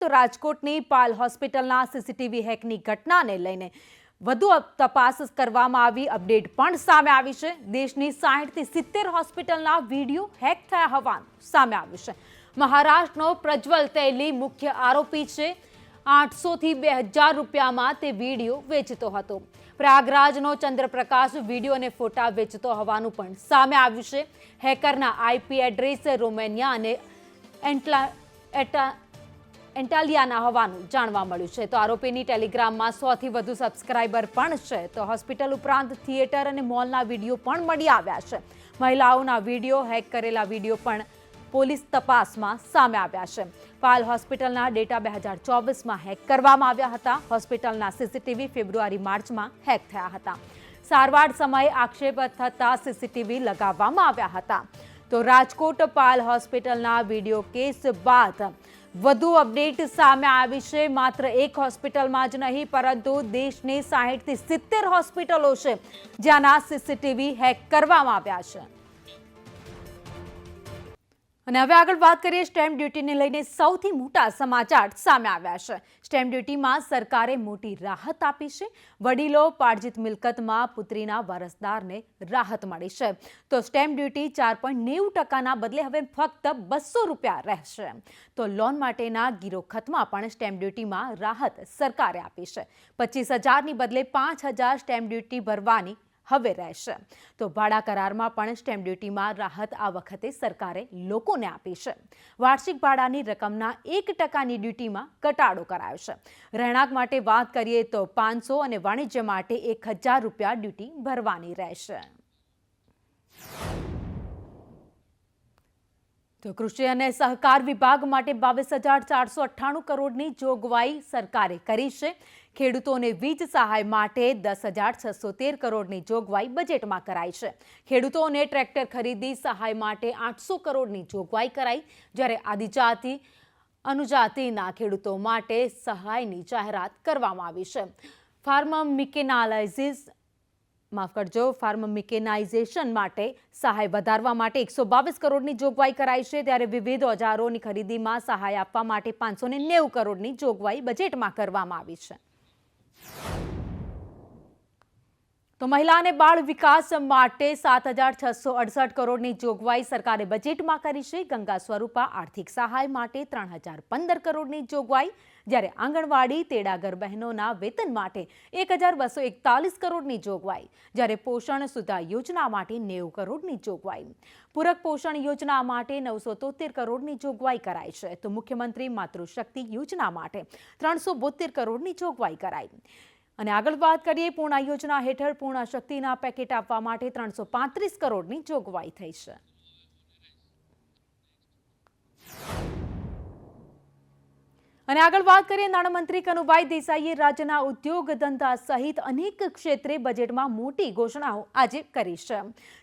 તો રાજકોટની પાલ હોસ્પિટલના સીસીટીવી હેકની ઘટનાને લઈને વધુ તપાસ કરવામાં આવી અપડેટ પણ સામે આવી છે। દેશની 60 થી 70 હોસ્પિટલના વિડીયો હેક થયા હોવાનું સામે આવ્યું છે। મહારાષ્ટ્રનો પ્રજ્વલ તૈલી મુખ્ય આરોપી છે। 800 થી 2000 રૂપિયામાં તે વિડીયો વેચતો હતો। પ્રયાગરાજનો ચંદ્રપ્રકાશ વિડીયો અને ફોટા વેચતો હોવાનું પણ સામે આવ્યું છે। હેકરના આઈપી એડ્રેસ રોમેનિયા અને એન્ટાલિયાના હોવાનું જાણવા મળ્યું છે। તો આરોપીની ટેલિગ્રામમાં 100 થી વધુ સબસ્ક્રાઇબર પણ છે। તો હોસ્પિટલ ઉપરાંત થિયેટર અને મોલના વિડીયો પણ મળી આવ્યા છે। મહિલાઓના વિડીયો હેક કરેલા વિડીયો પણ પોલીસ તપાસમાં સામે આવ્યા છે। પાલ હોસ્પિટલના ડેટા 2024માં હેક કરવામાં આવ્યા હતા। હોસ્પિટલના સીસીટીવી ફેબ્રુઆરી-માર્ચમાં હેક થયા હતા। સારવાર સમયે આક્ષેપ થતા સીસીટીવી લગાવવામાં આવ્યા હતા। તો રાજકોટ પાલ હોસ્પિટલના વિડીયો કેસ બાદ વધુ અપડેટ સામે આવી છે। માત્ર એક હોસ્પિટલમાં જ નહીં પરંતુ દેશની 60 થી 70 હોસ્પિટલો છે જ્યાંના સીસીટીવી હેક કરવામાં આવ્યા છે। અને હવે આગળ વાત કરીએ સ્ટેમ્પ ડ્યુટીને લઈને સૌથી મોટા સમાચાર સામે આવ્યા છે। સ્ટેમ્પ ડ્યુટીમાં સરકારે મોટી રાહત આપી છે। વડીલો પાર્જિત મિલકતમાં પુત્રીના વારસદારને રાહત મળી છે। તો સ્ટેમ્પ ડ્યુટી 4.90%ના બદલે હવે ફક્ત 200 રૂપિયા રહેશે। તો લોન માટેના ગીરો ખતમાં પણ સ્ટેમ્પ ડ્યુટીમાં રાહત સરકારે આપી છે। 25,000ની બદલે 5,000 સ્ટેમ્પ ડ્યુટી ભરવાની હવે રહેશે। તો ભાડા કરારમાં પણ સ્ટેમ્પ ડ્યુટીમાં રાહત આ વખતે સરકારે લોકોને આપી છે। વાર્ષિક ભાડાની રકમના 1%ની ડ્યુટીમાં ઘટાડો કરાયો છે। રહેણાંક માટે વાત કરીએ તો 500 અને વાણિજ્ય માટે 1,000 રૂપિયા ડ્યુટી ભરવાની રહેશે। તો કૃષિ અને સહકાર વિભાગ માટે 22,498 કરોડની જોગવાઈ સરકારે કરી છે। ખેડૂતોને વીજ સહાય માટે 10,613 કરોડની જોગવાઈ બજેટમાં કરાઈ છે। ખેડૂતોને ટ્રેક્ટર ખરીદી સહાય માટે 800 કરોડની જોગવાઈ કરાઈ, જ્યારે આદિજાતિ અનુજાતિના ખેડૂતો માટે સહાયની જાહેરાત કરવામાં આવી છે। ફાર્મ મિકેનાઇઝેશન માટે સહાય વધારવા માટે 122 કરોડની જોગવાઈ કરાઈ છે, ત્યારે વિવિધ ઓજારોની ખરીદીમાં સહાય આપવા માટે 590 કરોડની જોગવાઈ બજેટમાં કરવામાં આવી છે। તો મહિલા અને બાળ વિકાસ માટે 7,668 કરોડની જોગવાઈ સરકારે બજેટમાં કરી છે। ગંગા સ્વરૂપા આર્થિક સહાય માટે 3,015 કરોડની જોગવાઈ, જ્યારે આંગણવાડી તેડાગર બહેનોના વેતન માટે 1,241 કરોડની જોગવાઈ, જ્યારે પોષણ સુધા યોજના માટે 90 કરોડની જોગવાઈ, પૂરક પોષણ યોજના માટે 973 કરોડની જોગવાઈ કરાઈ છે। તો મુખ્યમંત્રી માતૃશક્તિ યોજના માટે 372 કરોડની જોગવાઈ કરાઈ। અને આગળ વાત કરીએ પૂર્ણા યોજના હેઠળ પૂર્ણા શક્તિના પેકેટ આપવા માટે 335 કરોડની જોગવાઈ થઈ છે। અને આગળ વાત કરીએ નાણામંત્રી કનુભાઈ દેસાઈએ રાજ્યના ઉદ્યોગ ધંધા સહિત અનેક ક્ષેત્રે બજેટમાં મોટી ઘોષણાઓ આજે કરી છે।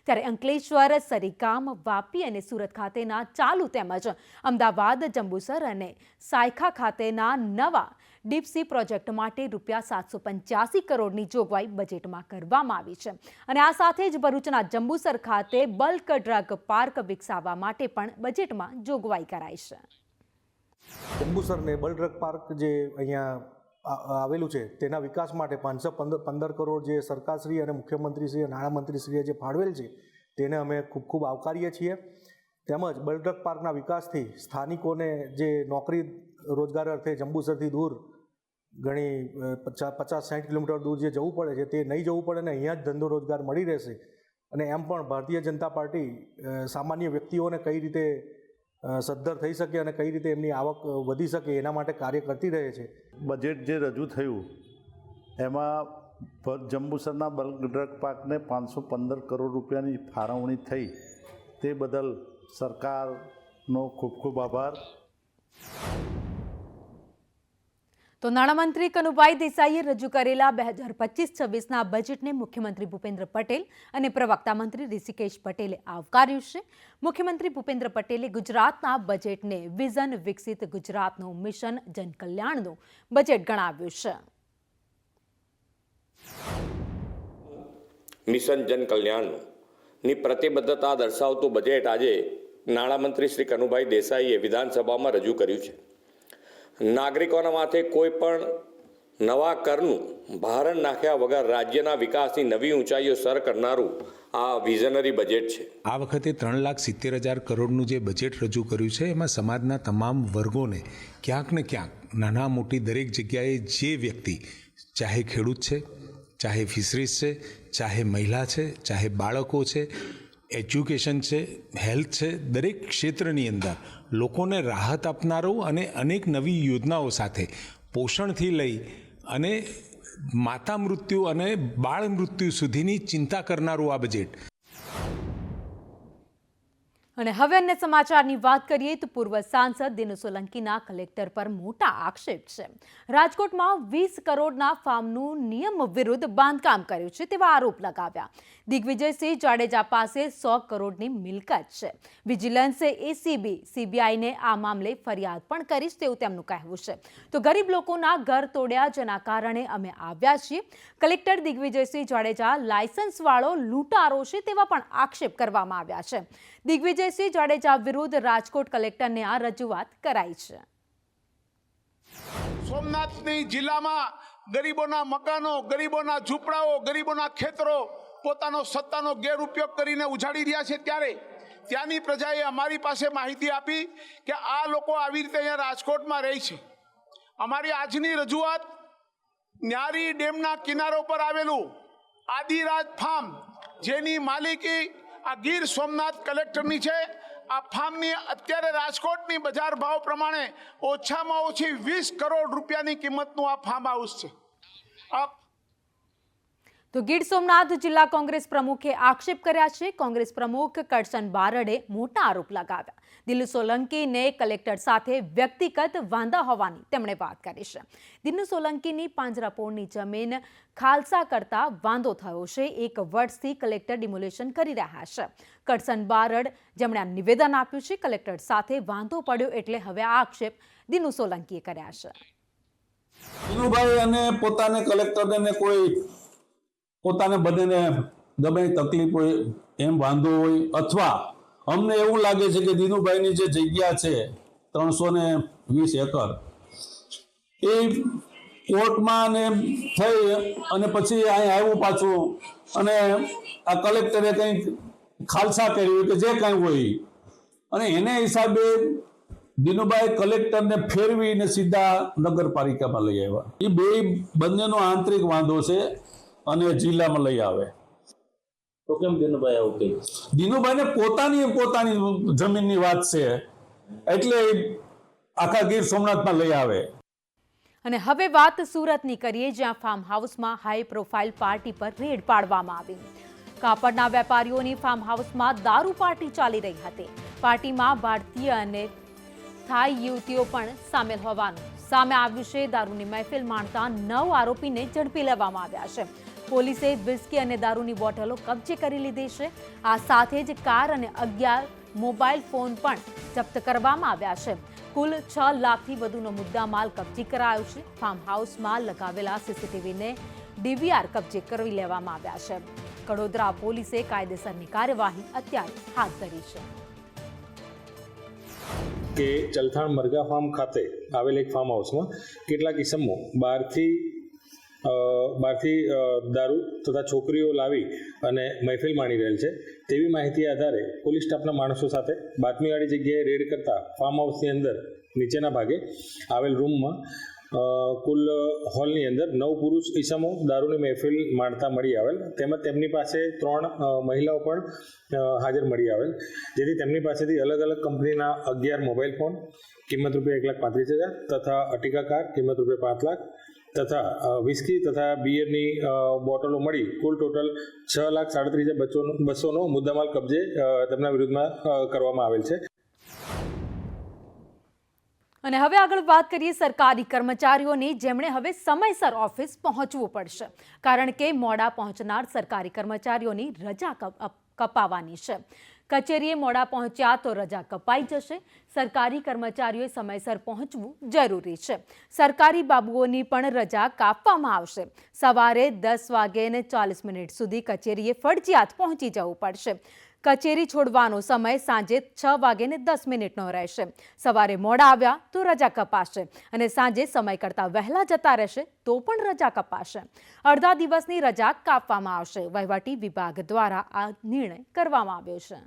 ત્યારે અંકલેશ્વર, સરીગામ, વાપી અને સુરત ખાતેના ચાલુ તેમજ અમદાવાદ, જંબુસર અને સાયખા ખાતેના નવા ડીપસી પ્રોજેક્ટ માટે ₹785 કરોડની જોગવાઈ બજેટમાં કરવામાં આવી છે। અને આ સાથે જ ભરૂચના જંબુસર ખાતે બલ્ક ડ્રગ પાર્ક વિકસાવવા માટે પણ બજેટમાં જોગવાઈ કરાઈ છે। જંબુસરને બલ્ક ડ્રગ પાર્ક જે અહીંયા આવેલું છે તેના વિકાસ માટે 515 કરોડ જે સરકારશ્રી અને મુખ્યમંત્રીશ્રી અને નાણામંત્રીશ્રીએ જે ફાળવેલ છે તેને અમે ખૂબ આવકારીએ છીએ। તેમજ બલ્ક ડ્રગ પાર્કના વિકાસથી સ્થાનિકોને જે નોકરી રોજગાર અર્થે જંબુસરથી દૂર ઘણી 50-60 કિલોમીટર દૂર જે જવું પડે છે તે નહીં જવું પડે ને અહીંયા જ ધંધો રોજગાર મળી રહેશે। અને એમ પણ ભારતીય જનતા પાર્ટી સામાન્ય વ્યક્તિઓને કઈ રીતે સદ્ધર થઈ શકે અને કઈ રીતે એમની આવક વધી શકે એના માટે કાર્ય કરતી રહે છે। બજેટ જે રજૂ થયું એમાં જંબુસરના બલ્ક ડ્રગ પાર્કને 515 કરોડ રૂપિયાની ફાળવણી થઈ, તે બદલ સરકારનો ખૂબ ખૂબ આભાર। તો નાણામંત્રી કનુભાઈ દેસાઈએ રજૂ કરેલા 2025-26ના બજેટને મુખ્યમંત્રી ભૂપેન્દ્ર પટેલ અને પ્રવક્તા મંત્રી ઋષિકેશ પટેલે આવકાર્યું છે। મુખ્યમંત્રી ભૂપેન્દ્ર પટેલે ગુજરાતના બજેટને વિઝન વિકસિત ગુજરાતનું મિશન જનકલ્યાણનું બજેટ ગણાવ્યું છે। મિશન જનકલ્યાણની પ્રતિબદ્ધતા દર્શાવતું બજેટ આજે નાણામંત્રી શ્રી કનુભાઈ દેસાઈએ વિધાનસભામાં રજૂ કર્યું છે। નાગરિકોના માથે કોઈ પણ નવા કરનું ભારણ નાખ્યા વગર રાજ્યના વિકાસની નવી ઊંચાઈઓ સર કરનારું આ વિઝનરી બજેટ છે. આ વખતે 3,70,000 કરોડનું જે બજેટ રજૂ કર્યું છે એમાં સમાજના તમામ વર્ગોને ક્યાંક ને ક્યાંક નાના મોટી દરેક જગ્યાએ જે વ્યક્તિ, ચાહે ખેડૂત છે, ચાહે ફિશરીઝ છે, ચાહે મહિલા છે, ચાહે બાળકો છે, એજ્યુકેશન છે, હેલ્થ છે, દરેક ક્ષેત્રની અંદર લોકોને રાહત આપનારું અને અનેક નવી યોજનાઓ સાથે પોષણથી લઈ અને માતા મૃત્યુ અને બાળ મૃત્યુ સુધીની ચિંતા કરનારું આ બજેટ. અને હવે અન્ય સમાચારની વાત કરીએ તો પૂર્વ સાંસદ દિનુ સોલંકીના કલેક્ટર પર મોટા આક્ષેપ છે. રાજકોટમાં 20 કરોડના ફાર્મનું નિયમ વિરુદ્ધ બાંધકામ કર્યું છે તેવા આરોપ લગાવ્યા. દિગ્વિજયસિંહ જાડેજા પાસે 100 કરોડની મિલકત છે. વિજિલન્સે એસીબી, સીબીઆઈને આ મામલે ફરિયાદ પણ કરીશ તેવું તેમનું કહેવું છે. તો ગરીબ લોકોના ઘર તોડ્યા, જેના કારણે અમે આવ્યા છીએ. કલેક્ટર દિગ્વિજયસિંહ જાડેજા લાયસન્સવાળો લૂંટારો છે તેવા પણ આક્ષેપ કરવામાં આવ્યા છે. દિગ્વિજયસિંહ જાડેજા વિરુદ્ધ રાજકોટ કલેક્ટરને આ રજૂઆત કરાઈ છે. સોમનાથની જિલ્લામાં ગરીબોના મકાનો, ગરીબોના ઝૂંપડાઓ, ગરીબોના ખેતરો પોતાનો સત્તાનો ગેરઉપયોગ કરીને ઉજાડી રહ્યા છે, ત્યારે ત્યાંની પ્રજાએ અમારી પાસે માહિતી આપી કે આ લોકો આવી રીતે અહીંયા રાજકોટમાં રહે છે. અમારી આજની રજૂઆત ન્યારી ડેમના કિનારો પર આવેલું આદિરાજ ફાર્મ, જેની માલિકી આ ગીર સોમનાથ કલેક્ટરની છે, આ ફાર્મની અત્યારે રાજકોટની બજાર ભાવ પ્રમાણે ઓછામાં ઓછી 20 કરોડ રૂપિયાની કિંમતનું આ ફાર્મ હાઉસ છે. તો ગીર સોમનાથ જિલ્લા કોંગ્રેસ પ્રમુખે આક્ષેપ કર્યા છે. કોંગ્રેસ પ્રમુખ કરશન બારડે મોટા આરોપ લગાવ્યા. દિનુ સોલંકીને કલેક્ટર સાથે વ્યક્તિગત વાંધા હોવાની તેમણે વાત કરી છે. દિનુ સોલંકીની પાંજરાપોળની જમીન ખાલસા કરતા વાંધો થયો છે. 1 વર્ષથી કલેક્ટર ડિમોલેશન કરી રહ્યા છે. કરશન બારડ, જેમણે આ નિવેદન આપ્યું છે, કલેક્ટર સાથે વાંધો પડ્યો એટલે હવે આ આક્ષેપ દિનુ સોલંકીએ કર્યા છે. દિનુભાઈ અને પોતાને કલેક્ટરને કોઈ પોતાને બંનેને ગમે તકલીફ હોય, એમ વાંધો હોય, અથવા અમને એવું લાગે છે કે દિનુભાઈની જે જગ્યા છે 320 એકર એ કોર્ટમાં ને થઈ અને પછી અહીં આવ્યું પાછું અને આ કલેક્ટરે કંઈક ખાલસા કર્યું કે જે કાંઈ હોય, અને એને હિસાબે દિનુભાઈ કલેક્ટરને ફેરવીને સીધા નગરપાલિકામાં લઈ આવ્યા. એ બંનેનો આંતરિક વાંધો છે અને જિલ્લામાં લઈ આવે. તો કેમ દિનુભાઈ આવું કહ્યું? દિનુભાઈને પોતાની જમીનની વાત છે એટલે આખા ગીર સોમનાથમાં લઈ આવે. અને હવે વાત સુરતની કરીએ, જ્યાં ફાર્મ હાઉસમાં હાઈ પ્રોફાઇલ પાર્ટી પર રેડ પાડવામાં આવી. કાપડના વેપારીઓની ફાર્મ હાઉસમાં દારૂ પાર્ટી ચાલી રહી હતી. પાર્ટીમાં ભારતીય અને થાઈ યુવતીઓ પણ સામેલ હોવાનું સામે આવ્યું છે. દારૂની મહેફિલ માણતા 9 આરોપીને ઝડપી લેવામાં આવ્યા છે. પોલીસે વિસ્કી અને દારૂની બોટલો કબજે કરી લીધી છે. આ સાથે જ કાર અને 11 મોબાઈલ ફોન પણ જપ્ત કરવામાં આવ્યા છે. કુલ 6 લાખથી વધુનો મુદ્દામાલ કબજે કરાયો છે. ફાર્મ હાઉસમાં લગાવેલા સીસીટીવીને ડીવીઆર કબજે કરી લેવામાં આવ્યા છે. કડોદરા પોલીસે કાયદેસરની કાર્યવાહી અત્યારે હાથ ધરી છે. કે ચલથાણ મરઘા ફાર્મ ખાતે આવેલ એક ફાર્મ હાઉસમાં કેટલાક ઇસમો બહારથી દારૂ તથા છોકરીઓ લાવી અને મહેફિલ માણી રહેલ છે તેવી માહિતી આધારે પોલીસ સ્ટાફના માણસો સાથે બાતમીવાળી જગ્યાએ રેડ કરતા ફાર્મ હાઉસની અંદર નીચેના ભાગે આવેલ રૂમમાં કુલ હોલની અંદર 9 પુરુષ ઇસમો દારૂની મહેફિલ માણતા મળી આવેલ, તેમજ તેમની પાસે 3 મહિલાઓ પણ હાજર મળી આવેલ, જેથી તેમની પાસેથી અલગ અલગ કંપનીના 11 મોબાઈલ ફોન કિંમત ₹1,35,000 તથા અર્ટિગા કાર કિંમત ₹5 લાખ તથા વિસ્કી તથા બિયરની બોટલો મળી કુલ ટોટલ 6,37,200નો મુદ્દામાલ કબજે તેમના વિરુદ્ધમાં કરવામાં આવેલ છે. અને હવે આગળ વાત કરીએ સરકારી કર્મચારીઓની, જેમણે હવે સમયસર ઓફિસ પહોંચવું પડશે. કારણ કે મોડા પહોંચનાર સરકારી કર્મચારીઓની રજા કપાવવાની છે. કચેરીએ મોડા પહોંચ્યા તો રજા કપાઈ જશે. સરકારી કર્મચારીઓએ સમયસર પહોંચવું જરૂરી છે. સરકારી બાબુઓની પણ રજા કાપવામાં આવશે. સવારે 10:40 સુધી કચેરીએ ફરજિયાત પહોંચી જવું પડશે. કચેરી છોડવાનો સમય સાંજે 6:10 રહેશે. સવારે મોડા આવ્યા તો રજા કપાશે અને સાંજે સમય કરતાં વહેલા જતા રહેશે તો પણ રજા કપાશે. અડધા દિવસની રજા કાપવામાં આવશે. વહીવટી વિભાગ દ્વારા આ નિર્ણય કરવામાં આવ્યો છે.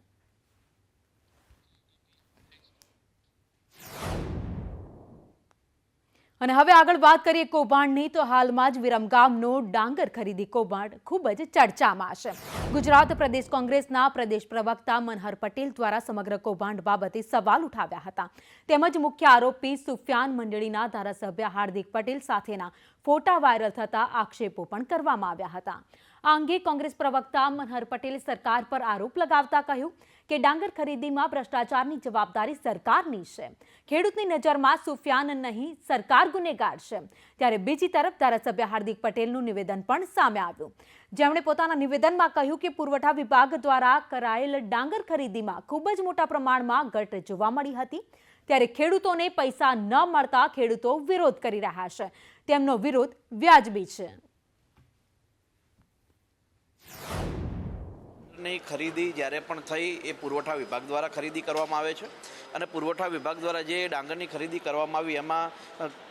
અને હવે આગળ વાત કરીએ કૌભાંડની, તો હાલમાં જ વિરમગામનો ડાંગર ખરીદી કૌભાંડ ખૂબ જ ચર્ચામાં છે. ગુજરાત પ્રદેશ કોંગ્રેસના પ્રદેશ પ્રવક્તા મનહર પટેલ દ્વારા સમગ્ર કૌભાંડ બાબતે સવાલ ઉઠાવ્યા હતા. તેમજ મુખ્ય આરોપી સુફિયાન મંડળીના ધારાસભ્ય હાર્દિક પટેલ સાથેના ફોટા વાયરલ થતા આક્ષેપો પણ કરવામાં આવ્યા હતા. આ અંગે કોંગ્રેસ પ્રવક્તા મનહર પટેલે સરકાર પર આરોપ લગાવતા કહ્યું કે ડાંગર ખરીદીમાં ભ્રષ્ટાચારની જવાબદારી સરકારની છે. ખેડૂતની નજરમાં સુફિયાન નહીં, સરકાર ગુનેગાર છે. ત્યારે બીજી તરફ ધારાસભ્ય હાર્દિક પટેલનું નિવેદન પણ સામે આવ્યું, જેમણે પોતાના નિવેદનમાં કહ્યું કે પુરવઠા વિભાગ દ્વારા કરાયેલ ડાંગર ખરીદીમાં ખૂબ જ મોટા પ્રમાણમાં ઘટ જોવા મળી હતી. ત્યારે ખેડૂતોને પૈસા ન મળતા ખેડૂતો વિરોધ કરી રહ્યા છે. તેમનો વિરોધ વ્યાજબી છે. ની ખરીદી જ્યારે પણ થઈ એ પુરવઠા વિભાગ દ્વારા ખરીદી કરવામાં આવે છે અને પુરવઠા વિભાગ દ્વારા જે ડાંગરની ખરીદી કરવામાં આવી એમાં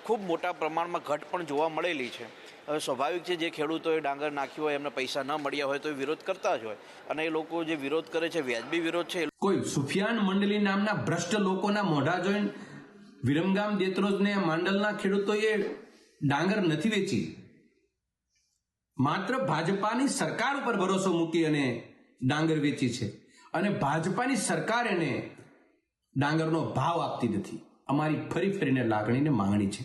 ખૂબ મોટા પ્રમાણમાં ઘટ પણ જોવા મળેલી છે. હવે સ્વાભાવિક છે, જે ખેડૂતોએ ડાંગર નાખ્યું હોય એમને પૈસા ન મળ્યા હોય તો એ વિરોધ કરતા જ હોય અને એ લોકો જે વિરોધ કરે છે વ્યાજબી વિરોધ છે. કોઈ સુફિયાન મંડળી નામના ભ્રષ્ટ લોકોના મોઢા જોઈને વિરમગામ દેત્રોજને માંડલના ખેડૂતોએ ડાંગર નથી વેચી. માત્ર ભાજપાની સરકાર ઉપર ભરોસો મૂકી અને ડાંગર વેચી છે અને ભાજપાની સરકાર એને ડાંગરનો ભાવ આપતી નથી. અમારી ફરી ફરીને લાગણીને માંગણી છે,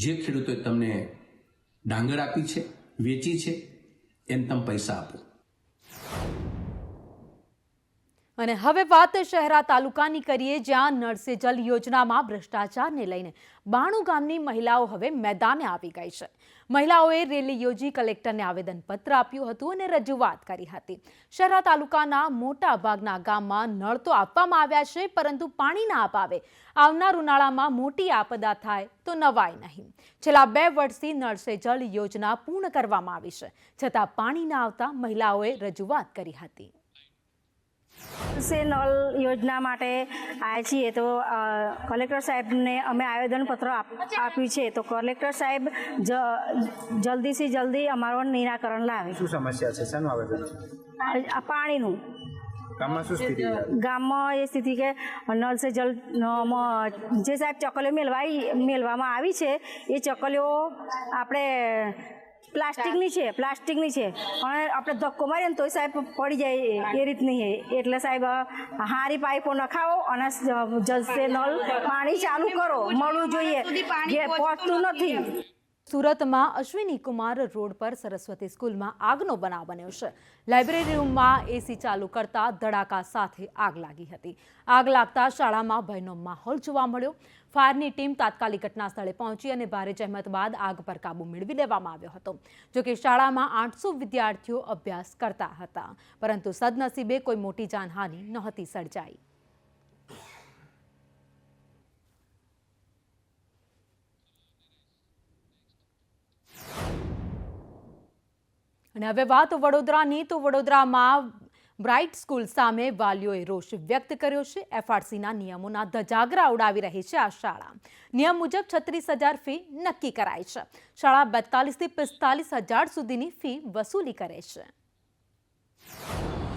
જે ખેડૂતોએ તમને ડાંગર આપી છે, વેચી છે, એને તમે પૈસા આપો. અને હવે વાત શહેરા તાલુકાની કરીએ, જ્યાં નળ સે જલ યોજનામાં ભ્રષ્ટાચારને લઈને 92 ગામની મહિલાઓ હવે મેદાને આવી ગઈ છે. મહિલાઓએ રેલી યોજી કલેક્ટરને આવેદનપત્ર આપ્યું હતું અને રજૂઆત કરી હતી. શહેરા તાલુકાના મોટા ભાગના ગામમાં નળ તો આપવામાં આવ્યા છે, પરંતુ પાણી ના અપાવે આવનાર ઉનાળામાં મોટી આપદા થાય તો નવાય નહીં. છેલ્લા 2 વર્ષથી નળ સે જલ યોજના પૂર્ણ કરવામાં આવી છે, છતાં પાણી ના આવતા મહિલાઓએ રજૂઆત કરી હતી. સે નળ યોજના માટે આવ્યા છીએ તો કલેક્ટર સાહેબને અમે આવેદનપત્ર આપ્યું છે, તો કલેક્ટર સાહેબ જલ્દીથી જલ્દી અમારું નિરાકરણ લાવે. શું સમસ્યા છે? શાનું આવેદન છે? પાણીનું. ગામમાં શું સ્થિતિ? ગામમાં એ સ્થિતિ કે નળ સે જલ જે સાહેબ ચકલીઓ મેળવામાં આવી છે એ ચકલીઓ આપણે પ્લાસ્ટિકની છે અને આપણે ધક્કો મારીએ ને તોય સાહેબ પડી જાય એ રીતની છે. એટલે સાહેબ હારી પાઇપો નખાવો અને જલસે નળ પાણી ચાલુ કરો, મળવું જોઈએ, પહોંચતું નથી. સુરતમાં અશ્વિની કુમાર રોડ પર સરસ્વતી સ્કૂલમાં આગનો બનાવ બન્યો છે. લાઇબ્રેરી રૂમમાં એસી ચાલુ કરતા ધડાકા સાથે આગ લાગી હતી. આગ લાગતા શાળામાં ભયનો માહોલ જોવા મળ્યો. ફાયરની ટીમ તાત્કાલિક ઘટના સ્થળે પહોંચી અને ભારે જહેમત બાદ આગ પર કાબુ મેળવી લેવામાં આવ્યો હતો. જોકે શાળામાં 800 વિદ્યાર્થીઓ અભ્યાસ કરતા હતા, પરંતુ સદનસીબે કોઈ મોટી જાનહાનિ નહોતી સર્જાઈ. અને હવે વાત વડોદરાની, તો વડોદરામાં બ્રાઇટ સ્કૂલ સામે વાલીઓએ રોષ વ્યક્ત કર્યો છે. એફઆરસીના નિયમોના ધજાગરા ઉડાવી રહી છે આ શાળા. નિયમ મુજબ 36,000 ફી નક્કી કરાઈ છે. શાળા 42,000 થી 45,000 સુધીની ફી વસૂલી કરે છે.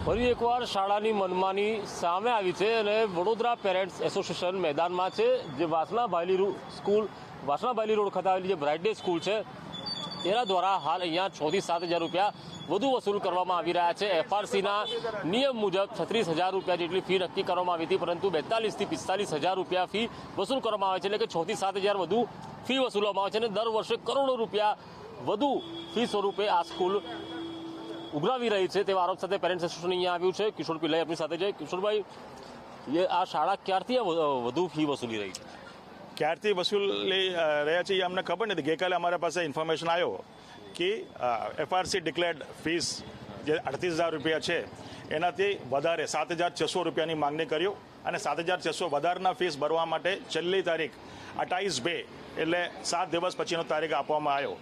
ફરી એકવાર શાળાની મનમાની સામે આવી છે અને વડોદરા પેરેન્ટ્સ એસોસિએશન મેદાનમાં છે. જે વાસણા બાયલી રોડ ખાતે આવેલી જે બ્રાઇટ ડે સ્કૂલ છે તેના દ્વારા હાલ અહીંયા 6,000 થી 7,000 રૂપિયા વધુ વસૂલ કરવામાં આવી રહ્યા છે. એફઆરસીના નિયમ મુજબ 36,000 રૂપિયા જેટલી ફી નક્કી કરવામાં આવી હતી, પરંતુ 42,000 થી 45,000 રૂપિયા ફી વસૂલ કરવામાં આવે છે. એટલે કે 6,000 થી 7,000 વધુ ફી વસૂલવામાં આવે છે અને દર વર્ષે કરોડો રૂપિયા વધુ ફી સ્વરૂપે આ સ્કૂલ ઉઘરાવી રહી છે તેવા આરોપ સાથે પેરેન્ટ્સ એસોસિએશન અહીંયા આવ્યું છે. કિશોર પિલ્લાઈ આપણી સાથે છે. કિશોરભાઈ, આ શાળા ક્યારથી વધુ ફી વસૂલી રહી છે? ક્યારથી વસૂલી રહ્યા છે એ અમને ખબર નથી. ગઈકાલે અમારા પાસે ઇન્ફોર્મેશન આવ્યો કે એફઆરસી ડિક્લેર્ડ ફીસ જે 38,000 રૂપિયા છે એનાથી વધારે 7,600 રૂપિયાની માંગણી કર્યો અને 7,600 વધારના ફીસ ભરવા માટે છેલ્લી તારીખ 28/2 એટલે 7 દિવસ પછીનો તારીખ આપવામાં આવ્યો.